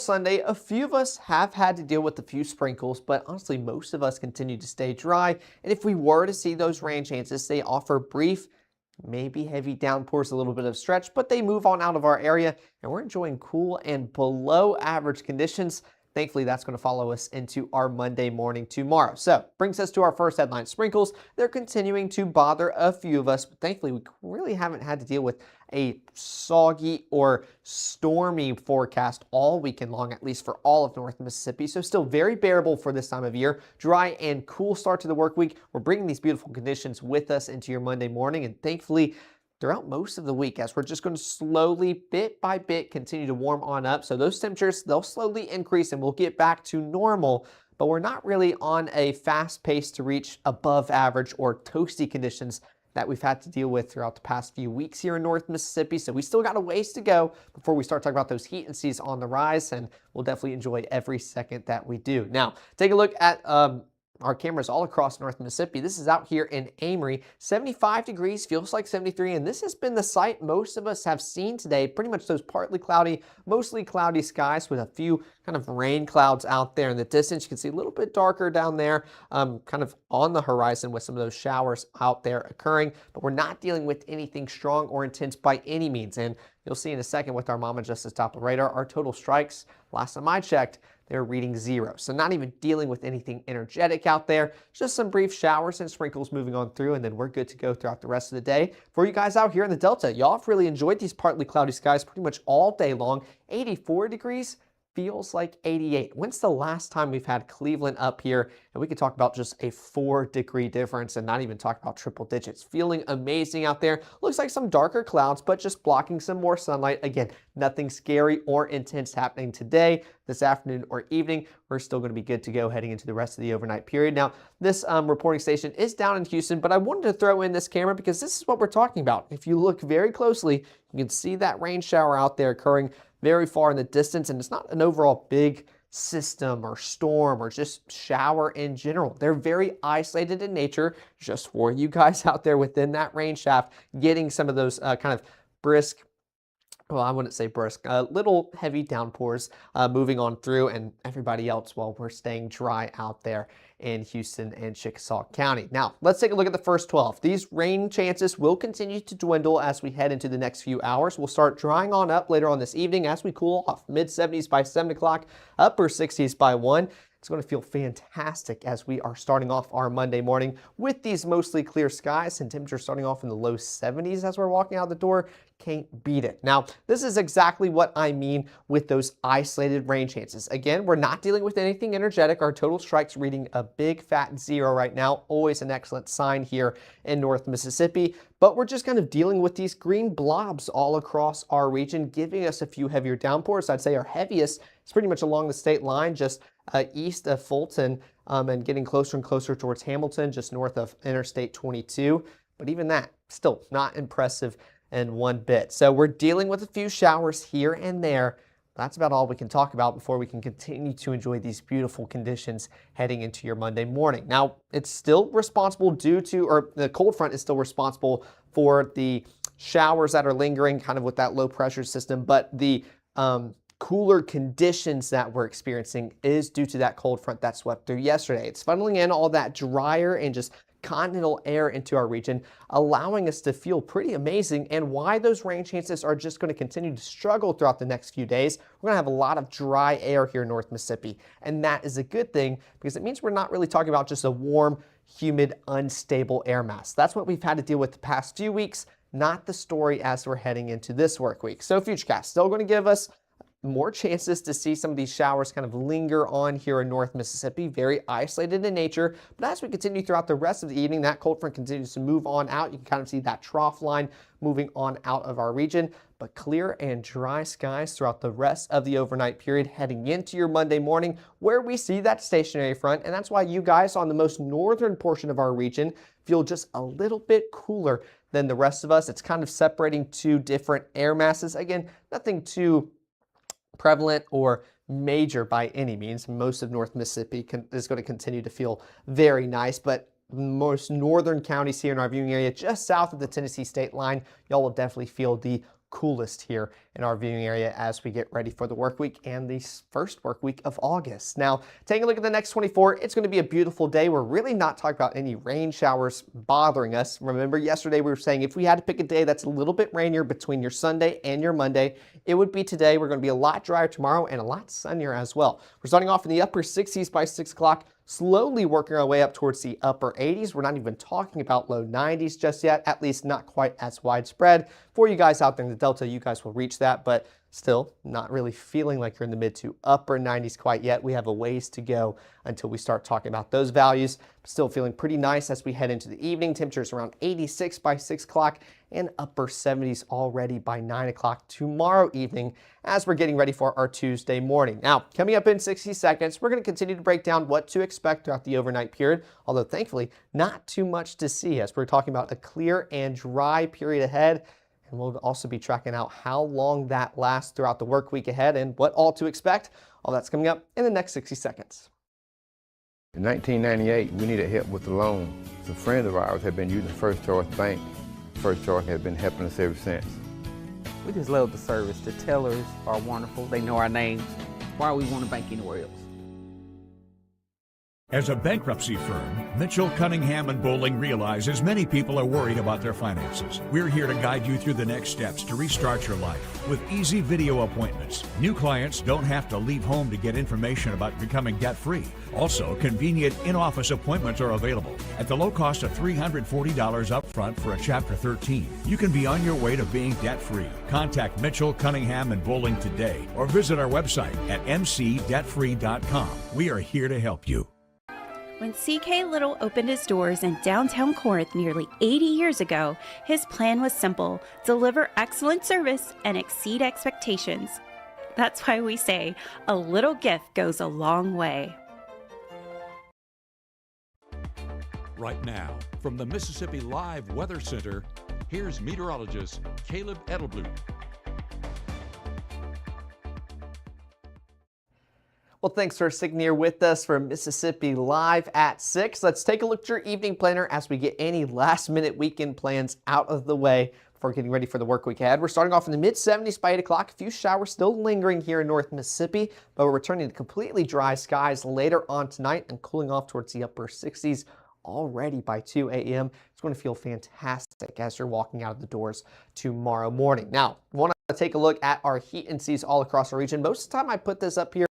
Sunday, a few of us have had to deal with a few sprinkles, but honestly, most of us continue to stay dry. And if we were to see those rain chances, they offer brief, maybe heavy downpours, a little bit of stretch, but they move on out of our area, and we're enjoying cool and below average conditions. Thankfully, that's going to follow us into our Monday morning tomorrow. So, brings us to our first headline, sprinkles. They're continuing to bother a few of us, but thankfully, we really haven't had to deal with a soggy or stormy forecast all weekend long, at least for all of North Mississippi. So, still very bearable for this time of year. Dry and cool start to the work week. We're bringing these beautiful conditions with us into your Monday morning, and thankfully, throughout most of the week, as we're just going to slowly, bit by bit, continue to warm on up. So those temperatures, they'll slowly increase and we'll get back to normal, but we're not really on a fast pace to reach above average or toasty conditions that we've had to deal with throughout the past few weeks here in North Mississippi. So we still got a ways to go before we start talking about those heat and seas on the rise, and we'll definitely enjoy every second that we do. Now, take a look at our cameras all across North Mississippi. This is out here in Amory. 75 degrees, feels like 73, and this has been the sight most of us have seen today. Pretty much those partly cloudy, mostly cloudy skies with a few kind of rain clouds out there in the distance. You can see a little bit darker down there, kind of on the horizon with some of those showers out there occurring, but we're not dealing with anything strong or intense by any means. And you'll see in a second with our Mama Justice Doppler radar, our total strikes, last time I checked, they're reading 0. So not even dealing with anything energetic out there, just some brief showers and sprinkles moving on through, and then we're good to go throughout the rest of the day. For you guys out here in the Delta, y'all have really enjoyed these partly cloudy skies pretty much all day long. 84 degrees. Feels like 88. When's the last time we've had Cleveland up here? And we could talk about just a 4-degree difference and not even talk about triple digits. Feeling amazing out there. Looks like some darker clouds, but just blocking some more sunlight. Again, nothing scary or intense happening today, this afternoon, or evening. We're still going to be good to go heading into the rest of the overnight period. Now, this reporting station is down in Houston, but I wanted to throw in this camera because this is what we're talking about. If you look very closely, you can see that rain shower out there occurring very far in the distance, and it's not an overall big system or storm or just shower in general. They're very isolated in nature, just for you guys out there within that rain shaft, getting some of those kind of brisk, well, I wouldn't say brisk, little heavy downpours moving on through, and everybody else, well, we're staying dry out there in Houston and Chickasaw County. Now, let's take a look at the first 12. These rain chances will continue to dwindle as we head into the next few hours. We'll start drying on up later on this evening as we cool off. Mid-70s by 7 o'clock, upper 60s by 1. It's going to feel fantastic as we are starting off our Monday morning with these mostly clear skies and temperatures starting off in the low 70s as we're walking out the door. Can't beat it. Now, this is exactly what I mean with those isolated rain chances. Again, we're not dealing with anything energetic. Our total strikes reading a big fat 0 right now. Always an excellent sign here in North Mississippi. But we're just kind of dealing with these green blobs all across our region, giving us a few heavier downpours. I'd say our heaviest is pretty much along the state line, just east of Fulton and getting closer and closer towards Hamilton, just north of Interstate 22. But even that, still not impressive in one bit. So we're dealing with a few showers here and there. That's about all we can talk about before we can continue to enjoy these beautiful conditions heading into your Monday morning. Now, it's still responsible due to, or the cold front is still responsible for the showers that are lingering kind of with that low pressure system, but the cooler conditions that we're experiencing is due to that cold front that swept through yesterday. It's funneling in all that drier and just continental air into our region, allowing us to feel pretty amazing, and why those rain chances are just going to continue to struggle throughout the next few days. We're going to have a lot of dry air here in North Mississippi, and that is a good thing because it means we're not really talking about just a warm, humid, unstable air mass. That's what we've had to deal with the past few weeks, not the story as we're heading into this work week. So Futurecast still going to give us more chances to see some of these showers kind of linger on here in North Mississippi, very isolated in nature. But as we continue throughout the rest of the evening, that cold front continues to move on out. You can kind of see that trough line moving on out of our region, but clear and dry skies throughout the rest of the overnight period heading into your Monday morning, where we see that stationary front. And that's why you guys on the most northern portion of our region feel just a little bit cooler than the rest of us. It's kind of separating two different air masses. Again, nothing too prevalent or major by any means. Most of North Mississippi is going to continue to feel very nice, but most northern counties here in our viewing area, just south of the Tennessee state line, y'all will definitely feel the coolest here in our viewing area as we get ready for the work week and the first work week of August. Now, taking a look at the next 24, it's going to be a beautiful day. We're really not talking about any rain showers bothering us. Remember, yesterday we were saying if we had to pick a day that's a little bit rainier between your Sunday and your Monday, it would be today. We're going to be a lot drier tomorrow and a lot sunnier as well. We're starting off in the upper 60s by 6 o'clock. Slowly working our way up towards the upper 80s. We're not even talking about low 90s just yet, at least not quite as widespread. For you guys out there in the Delta, you guys will reach that, but still not really feeling like you're in the mid to upper 90s quite yet. We have a ways to go until we start talking about those values. Still feeling pretty nice as we head into the evening. Temperatures around 86 by 6 o'clock and upper 70s already by 9 o'clock tomorrow evening as we're getting ready for our Tuesday morning. Now, coming up in 60 seconds, we're going to continue to break down what to expect throughout the overnight period, although thankfully not too much to see as we're talking about a clear and dry period ahead. And we'll also be tracking out how long that lasts throughout the work week ahead and what all to expect. All that's coming up in the next 60 seconds. In 1998, we needed help with the loan. A friend of ours had been using First Choice Bank. First Choice has been helping us ever since. We just love the service. The tellers are wonderful. They know our names. Why would we want to bank anywhere else? As a bankruptcy firm, Mitchell, Cunningham & Bowling realizes many people are worried about their finances. We're here to guide you through the next steps to restart your life with easy video appointments. New clients don't have to leave home to get information about becoming debt-free. Also, convenient in-office appointments are available at the low cost of $340 up front for a Chapter 13. You can be on your way to being debt-free. Contact Mitchell, Cunningham & Bowling today or visit our website at mcdebtfree.com. We are here to help you. When C.K. Little opened his doors in downtown Corinth nearly 80 years ago, his plan was simple: deliver excellent service and exceed expectations. That's why we say a little gift goes a long way. Right now, from the Mississippi Live Weather Center, here's meteorologist Caleb Edelblut. Well, thanks for sticking here with us for Mississippi Live at 6. Let's take a look at your evening planner as we get any last-minute weekend plans out of the way before getting ready for the work week ahead. We're starting off in the mid-70s by 8 o'clock. A few showers still lingering here in North Mississippi, but we're returning to completely dry skies later on tonight and cooling off towards the upper 60s already by 2 a.m. It's going to feel fantastic as you're walking out of the doors tomorrow morning. Now, we want to take a look at our heat indices all across our region. Most of the time I put this up here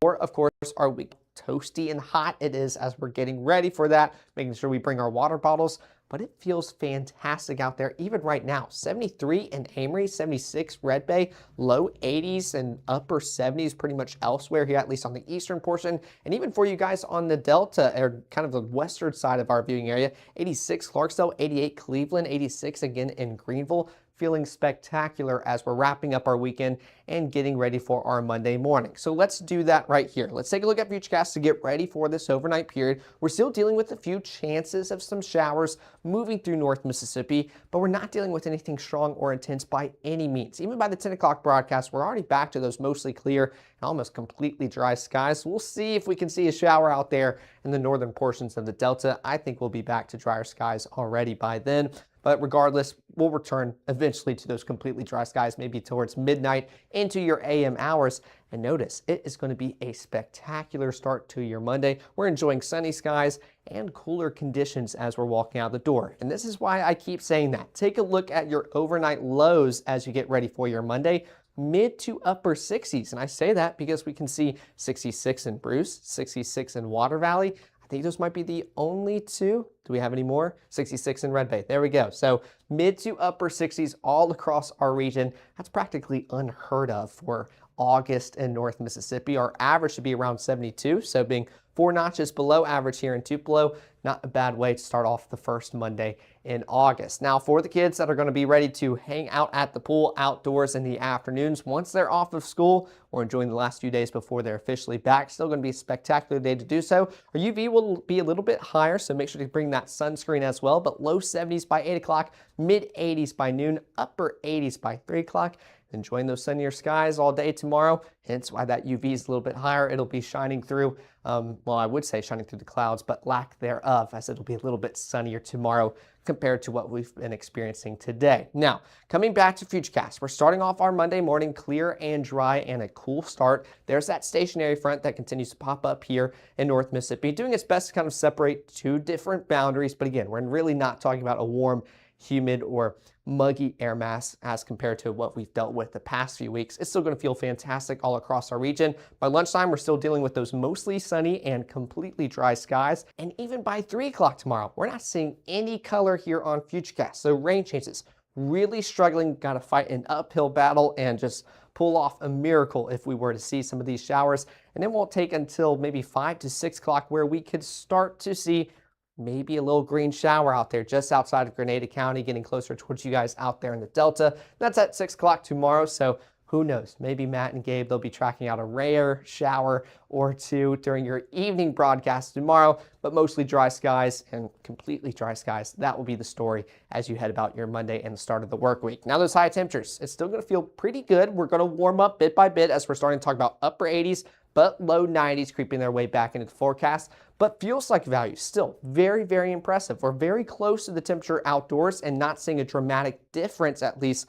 for, of course, our week. Toasty and hot it is as we're getting ready for that, making sure we bring our water bottles, but it feels fantastic out there even right now. 73 in Amory, 76 Red Bay, low 80s and upper 70s pretty much elsewhere here, at least on the eastern portion. And even for you guys on the Delta, or kind of the western side of our viewing area, 86 Clarksdale, 88 Cleveland, 86 again in Greenville. Feeling spectacular as we're wrapping up our weekend and getting ready for our Monday morning. So let's do that right here. Let's take a look at Futurecast to get ready for this overnight period. We're still dealing with a few chances of some showers moving through North Mississippi, but we're not dealing with anything strong or intense by any means. Even by the 10 o'clock broadcast, we're already back to those mostly clear and almost completely dry skies. We'll see if we can see a shower out there in the northern portions of the Delta. I think we'll be back to drier skies already by then. But regardless, we'll return eventually to those completely dry skies, maybe towards midnight into your AM hours. And notice, it is going to be a spectacular start to your Monday. We're enjoying sunny skies and cooler conditions as we're walking out the door. And this is why I keep saying that. Take a look at your overnight lows as you get ready for your Monday. Mid to upper 60s. And I say that because we can see 66 in Bruce, 66 in Water Valley. I think those might be the only two. Do we have any more? 66 in Red Bay. There we go. So mid to upper 60s all across our region. That's practically unheard of for August in North Mississippi. Our average should be around 72. So being 4 notches below average here in Tupelo, not a bad way to start off the first Monday in August. Now for the kids that are going to be ready to hang out at the pool outdoors in the afternoons, once they're off of school or enjoying the last few days before they're officially back, still going to be a spectacular day to do so. Our UV will be a little bit higher, so make sure to bring that sunscreen as well, but low 70s by 8 o'clock, mid 80s by noon, upper 80s by 3 o'clock. enjoying those sunnier skies all day tomorrow. Hence why that UV is a little bit higher. It'll be shining through, well, I would say shining through the clouds, but lack thereof, as it'll be a little bit sunnier tomorrow compared to what we've been experiencing today. Now, coming back to Futurecast, we're starting off our Monday morning clear and dry and a cool start. There's that stationary front that continues to pop up here in North Mississippi, doing its best to kind of separate two different boundaries. But again, we're really not talking about a warm, humid, or muggy air mass as compared to what we've dealt with the past few weeks. It's still going to feel fantastic all across our region. By lunchtime, we're still dealing with those mostly sunny and completely dry skies. And even by 3 o'clock tomorrow, we're not seeing any color here on Futurecast. So rain chances, really struggling, got to fight an uphill battle and just pull off a miracle if we were to see some of these showers. And it won't take until maybe 5 to 6 o'clock where we could start to see maybe a little green shower out there just outside of Grenada County, getting closer towards you guys out there in the Delta. That's at 6 o'clock tomorrow, so who knows? Maybe Matt and Gabe, they'll be tracking out a rare shower or two during your evening broadcast tomorrow, but mostly dry skies and completely dry skies. That will be the story as you head about your Monday and the start of the work week. Now those high temperatures, it's still going to feel pretty good. We're going to warm up bit by bit as we're starting to talk about upper 80s, but low 90s creeping their way back into the forecast. But fuel cycle values still very, very impressive. We're very close to the temperature outdoors and not seeing a dramatic difference, at least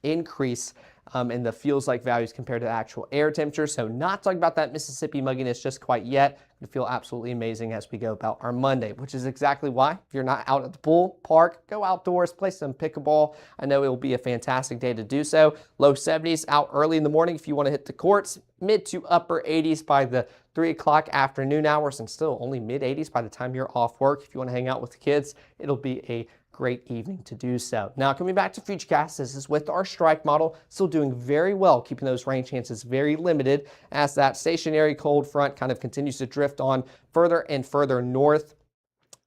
increase in the fuel cycle values compared to the actual air temperature. So not talking about that Mississippi mugginess just quite yet. It'll feel absolutely amazing as we go about our Monday, which is exactly why if you're not out at the pool, park, go outdoors, play some pickleball. I know it will be a fantastic day to do so. Low 70s out early in the morning if you want to hit the courts. Mid to upper 80s by the 3 o'clock afternoon hours, and still only mid 80s by the time you're off work. If you want to hang out with the kids, it'll be a great evening to do so. Now, coming back to Futurecast, this is with our strike model, still doing very well, keeping those rain chances very limited as that stationary cold front kind of continues to drift on further and further north.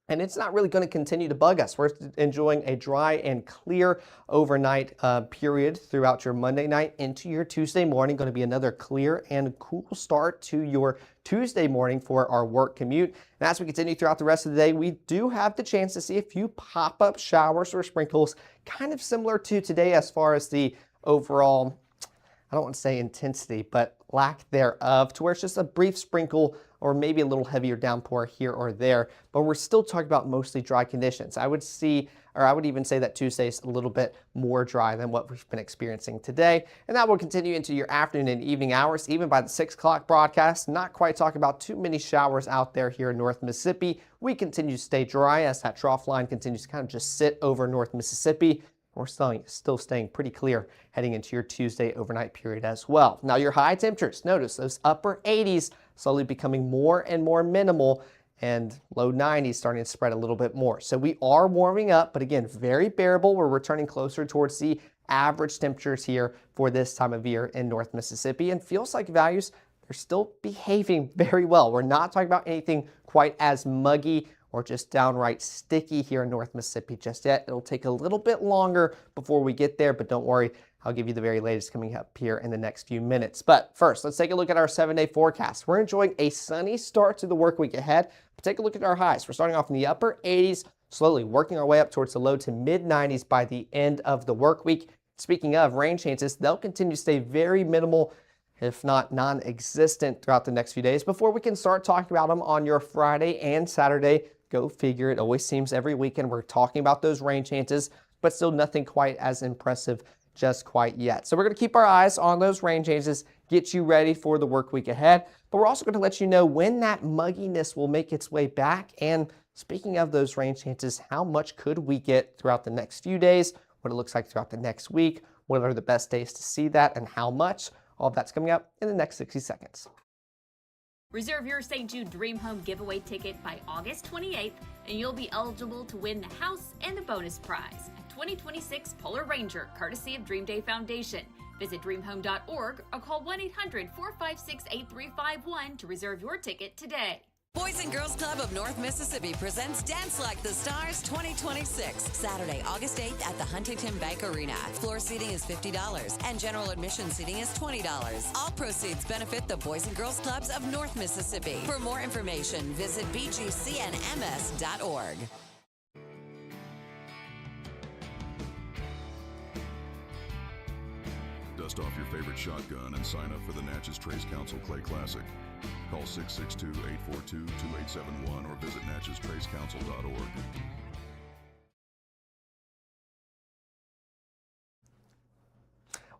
And it's not really going to continue to bug us. We're enjoying a dry and clear overnight period throughout your Monday night into your Tuesday morning. Going to be another clear and cool start to your Tuesday morning for our work commute. And as we continue throughout the rest of the day, we do have the chance to see a few pop-up showers or sprinkles, kind of similar to today as far as the overall, I don't want to say intensity, but lack thereof, to where it's just a brief sprinkle or maybe a little heavier downpour here or there, but we're still talking about mostly dry conditions. I would even say that Tuesday is a little bit more dry than what we've been experiencing today, and that will continue into your afternoon and evening hours, even by the 6 o'clock broadcast. Not quite talking about too many showers out there here in North Mississippi. We continue to stay dry as that trough line continues to kind of just sit over North Mississippi. We're still staying pretty clear heading into your Tuesday overnight period as well. Now your high temperatures, notice those upper 80s slowly becoming more and more minimal, and low 90s starting to spread a little bit more. So we are warming up, but again, very bearable. We're returning closer towards the average temperatures here for this time of year in North Mississippi, and feels like values, they're still behaving very well. We're not talking about anything quite as muggy or just downright sticky here in North Mississippi just yet. It'll take a little bit longer before we get there, but don't worry, I'll give you the very latest coming up here in the next few minutes. But first, let's take a look at our 7-day forecast. We're enjoying a sunny start to the work week ahead, but take a look at our highs. We're starting off in the upper 80s, slowly working our way up towards the low to mid 90s by the end of the work week. Speaking of rain chances, they'll continue to stay very minimal, if not non-existent throughout the next few days before we can start talking about them on your Friday and Saturday. Go figure. It always seems every weekend we're talking about those rain chances, but still nothing quite as impressive just quite yet. So we're going to keep our eyes on those rain chances, get you ready for the work week ahead, but we're also going to let you know when that mugginess will make its way back. And speaking of those rain chances, how much could we get throughout the next few days, what it looks like throughout the next week, what are the best days to see that, and how much? All of that's coming up in the next 60 seconds. Reserve your St. Jude Dream Home giveaway ticket by August 28th, and you'll be eligible to win the house and the bonus prize, a 2026 Polar Ranger, courtesy of Dream Day Foundation. Visit dreamhome.org or call 1-800-456-8351 to reserve your ticket today. Boys and Girls Club of North Mississippi presents Dance Like the Stars 2026, Saturday, August 8th at the Huntington Bank Arena. Floor seating is $50 and general admission seating is $20. All proceeds benefit the Boys and Girls Clubs of North Mississippi. For more information, visit bgcnms.org. Dust off your favorite shotgun and sign up for the Natchez Trace Council Clay Classic. Call 662-842-2871 or visit natchestraceCouncil.org.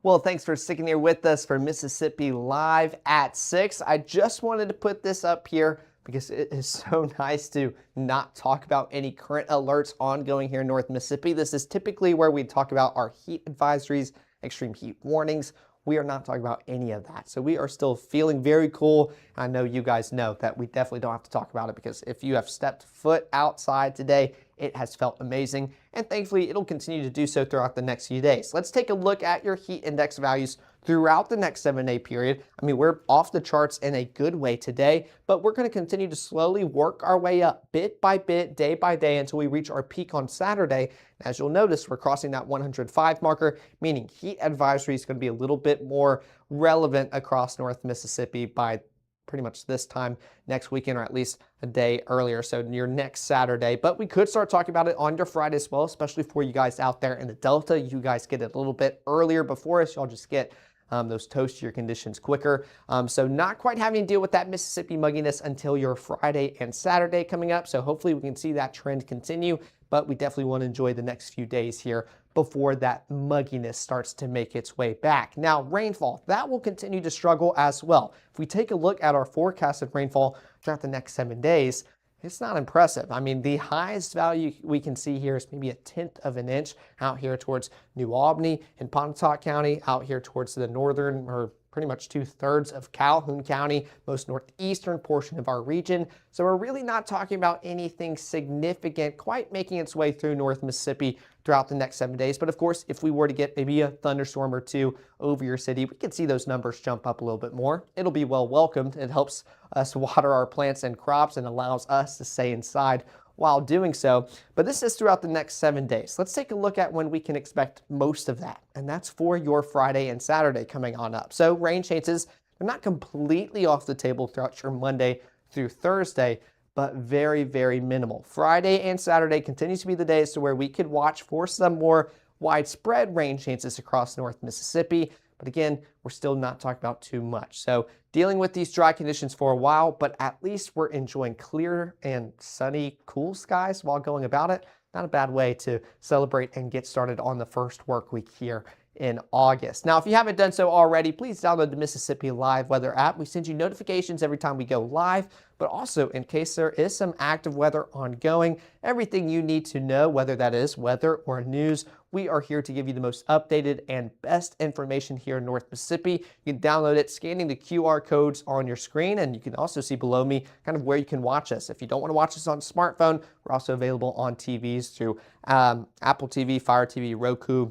Well, thanks for sticking here with us for Mississippi Live at 6. I just wanted to put this up here because it is so nice to not talk about any current alerts ongoing here in North Mississippi. This is typically where we talk about our heat advisories, extreme heat warnings. We are not talking about any of that. So we are still feeling very cool. I know you guys know that we definitely don't have to talk about it because if you have stepped foot outside today, it has felt amazing. And thankfully, it'll continue to do so throughout the next few days. Let's take a look at your heat index values throughout the next 7-day period. I mean, we're off the charts in a good way today, but we're going to continue to slowly work our way up bit by bit, day by day until we reach our peak on Saturday. As you'll notice, we're crossing that 105 marker, meaning heat advisory is going to be a little bit more relevant across North Mississippi by pretty much this time next weekend, or at least a day earlier, so your next Saturday. But we could start talking about it on your Friday as well, especially for you guys out there in the Delta. You guys get it a little bit earlier before us. Y'all just get those toastier conditions quicker. So not quite having to deal with that Mississippi mugginess until your Friday and Saturday coming up. So hopefully we can see that trend continue, but we definitely want to enjoy the next few days here before that mugginess starts to make its way back. Now, rainfall, that will continue to struggle as well. If we take a look at our forecasted rainfall throughout the next 7 days, it's not impressive. I mean, the highest value we can see here is maybe 1/10 of an inch out here towards New Albany and Pontotoc County, out here towards the northern, or pretty much 2/3 of Calhoun County, most northeastern portion of our region. So we're really not talking about anything significant quite making its way through North Mississippi throughout the next 7 days. But of course, if we were to get maybe a thunderstorm or two over your city, we could see those numbers jump up a little bit more. It'll be well welcomed. It helps us water our plants and crops and allows us to stay inside while doing so. But this is throughout the next 7 days. Let's take a look at when we can expect most of that. And that's for your Friday and Saturday coming on up. So rain chances, they're not completely off the table throughout your Monday through Thursday, but very, very minimal. Friday and Saturday continues to be the days to where we could watch for some more widespread rain chances across North Mississippi. But again, we're still not talking about too much. So dealing with these dry conditions for a while, but at least we're enjoying clear and sunny, cool skies while going about it. Not a bad way to celebrate and get started on the first work week here in August. Now, if you haven't done so already, please download the Mississippi Live Weather app. We send you notifications every time we go live, but also in case there is some active weather ongoing, everything you need to know, whether that is weather or news, we are here to give you the most updated and best information here in North Mississippi. You can download it scanning the QR codes on your screen, and you can also see below me kind of where you can watch us. If you don't want to watch us on a smartphone, we're also available on TVs through Apple TV, Fire TV, Roku,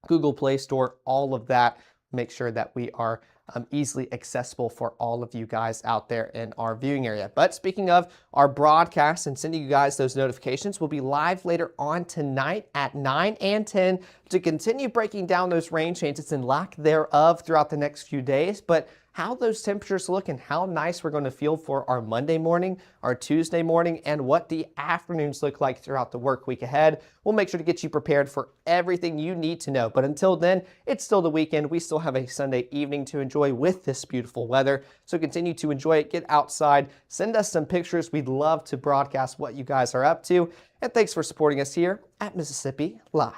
Google Play Store, all of that. Make sure that we are easily accessible for all of you guys out there in our viewing area. But speaking of our broadcast and sending you guys those notifications, we'll be live later on tonight at 9 and 10 to continue breaking down those rain chances and lack thereof throughout the next few days. But how those temperatures look and how nice we're going to feel for our Monday morning, our Tuesday morning, and what the afternoons look like throughout the work week ahead. We'll make sure to get you prepared for everything you need to know. But until then, it's still the weekend. We still have a Sunday evening to enjoy with this beautiful weather. So continue to enjoy it. Get outside. Send us some pictures. We'd love to broadcast what you guys are up to. And thanks for supporting us here at Mississippi Live.